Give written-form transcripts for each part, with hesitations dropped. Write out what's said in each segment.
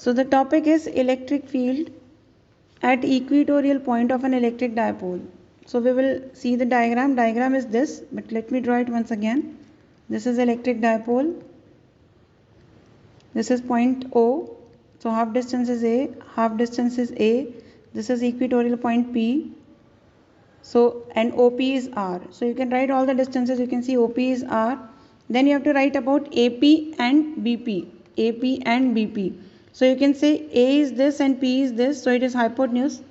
So the topic is electric field at equatorial point of an electric dipole. So we will see the diagram. Diagram is this, but let me draw it once again. This is electric dipole. This is point O. So half distance is A, half distance is A. This is equatorial point P. So and OP is R. So you can write all the distances. You can see OP is R. Then you have to write about AP and BP. AP and BP. So you can say A is this and P is this. So it is hypotenuse.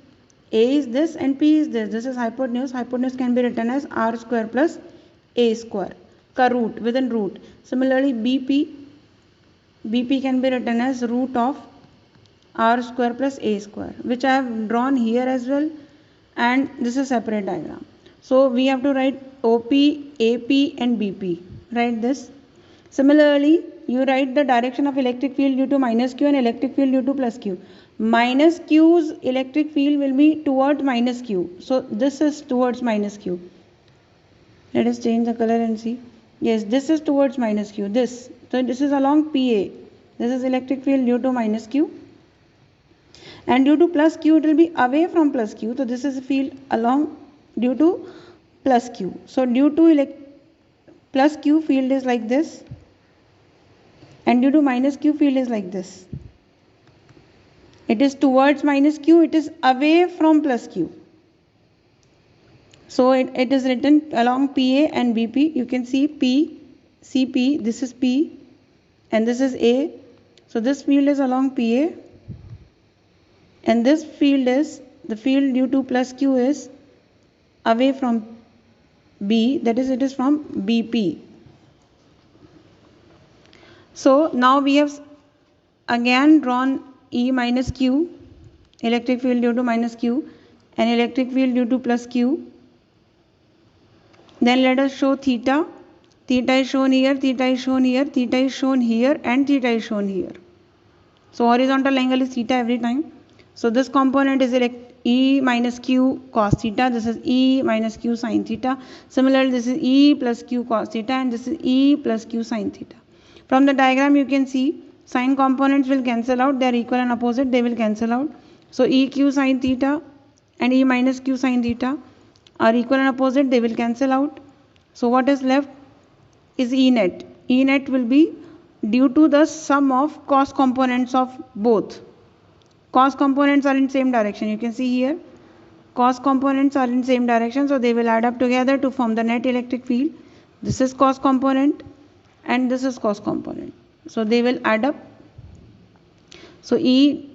A is this and P is this. This is hypotenuse. Hypotenuse can be written as R square plus A square. Ka root, within root. Similarly BP can be written as root of R square plus A square, which I have drawn here as well, and this is separate diagram. So we have to write OP, AP and BP. Write this. Similarly, you write the direction of electric field due to minus Q and electric field due to plus Q. Minus Q's electric field will be towards minus Q. So this is towards minus Q. Let us change the color and see. Yes, this is towards minus Q. This. So this is along PA. This is electric field due to minus Q. And due to plus Q, it will be away from plus Q. So this is a field along due to plus Q. So due to plus Q, field is like this. And due to minus Q, field is like this. It is towards minus Q. It is away from plus Q. So it is written along PA and BP. You can see P, CP, this is P and this is A. So this field is along PA and this field is, the field due to plus Q is away from B, that is it is from BP. So now we have again drawn E minus Q, electric field due to minus Q and electric field due to plus Q. Then let us show theta. Theta is shown here, theta is shown here, theta is shown here and theta is shown here. So horizontal angle is theta every time. So this component is E minus Q cos theta. This is E minus Q sin theta. Similarly, this is E plus Q cos theta and this is E plus Q sin theta. From the diagram you can see sine components will cancel out. They are equal and opposite. They will cancel out. So EQ sin theta and E minus Q sin theta are equal and opposite. They will cancel out. So what is left is E net. E net will be due to the sum of cos components of both. Cos components are in same direction. You can see here cos components are in same direction. So they will add up together to form the net electric field. This is cos component and this is cos component. So they will add up. So E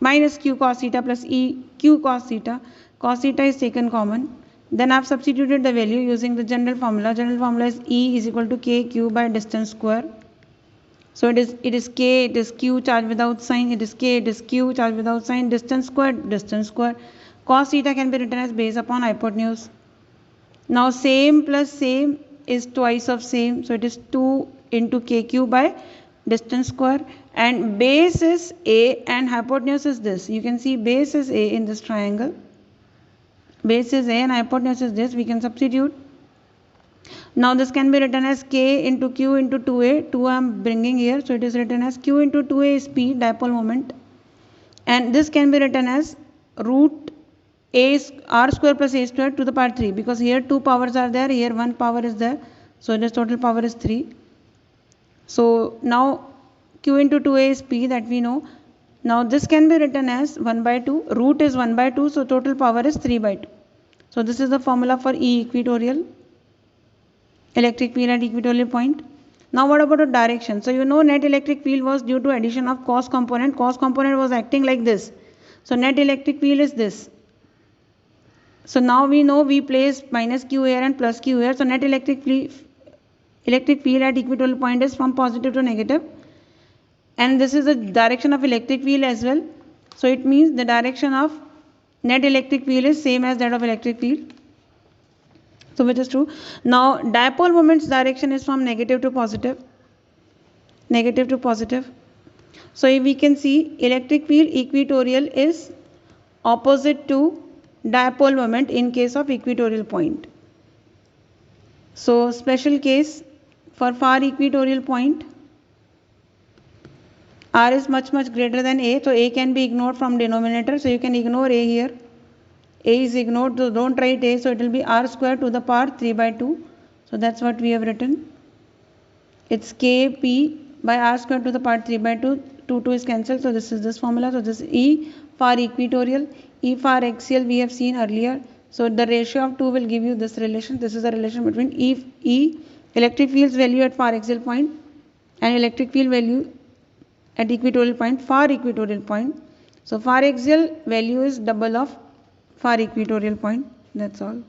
minus Q cos theta plus E Q cos theta. Cos theta is taken common. Then I have substituted the value using the general formula. General formula is E is equal to KQ by distance square. So it is K, it is Q, charge without sign, it is K, it is Q, charge without sign, distance square, distance square. Cos theta can be written as base upon hypotenuse. Now same plus same is twice of same. So it is 2 into KQ by distance square. And base is A and hypotenuse is this. You can see base is A in this triangle. Base is A and hypotenuse is this. We can substitute. Now this can be written as K into Q into 2A. 2 I am bringing here. So it is written as Q into 2A is P, dipole moment. And this can be written as root A R square plus A square to the power 3. Because here 2 powers are there. Here 1 power is there. So this total power is 3. So now Q into 2A is P, that we know. Now this can be written as 1 by 2. Root is 1 by 2. So total power is 3 by 2. So this is the formula for E equatorial. Electric field at equatorial point. Now what about the direction? So you know net electric field was due to addition of cos component. Cos component was acting like this. So net electric field is this. So now we know we place minus Q here and plus Q here. So net electric field at equatorial point is from positive to negative. And this is the direction of electric field as well. So it means the direction of net electric field is same as that of electric field. So which is true. Now dipole moment's direction is from negative to positive. Negative to positive. So if we can see electric field equatorial is opposite to dipole moment in case of equatorial point. So special case for far equatorial point, R is much greater than A, so A can be ignored from denominator, so you can ignore A here. A is ignored, so don't write A, so it will be R square to the power 3 by 2. So that's what we have written. It's Kp by R square to the power 3 by 2. 2 is cancelled, so this is this formula. So this is E for equatorial. E for axial we have seen earlier. So the ratio of 2 will give you this relation. This is the relation between E electric field's value at far axial point and electric field value at equatorial point, far equatorial point. So far axial value is double of far equatorial point. That's all.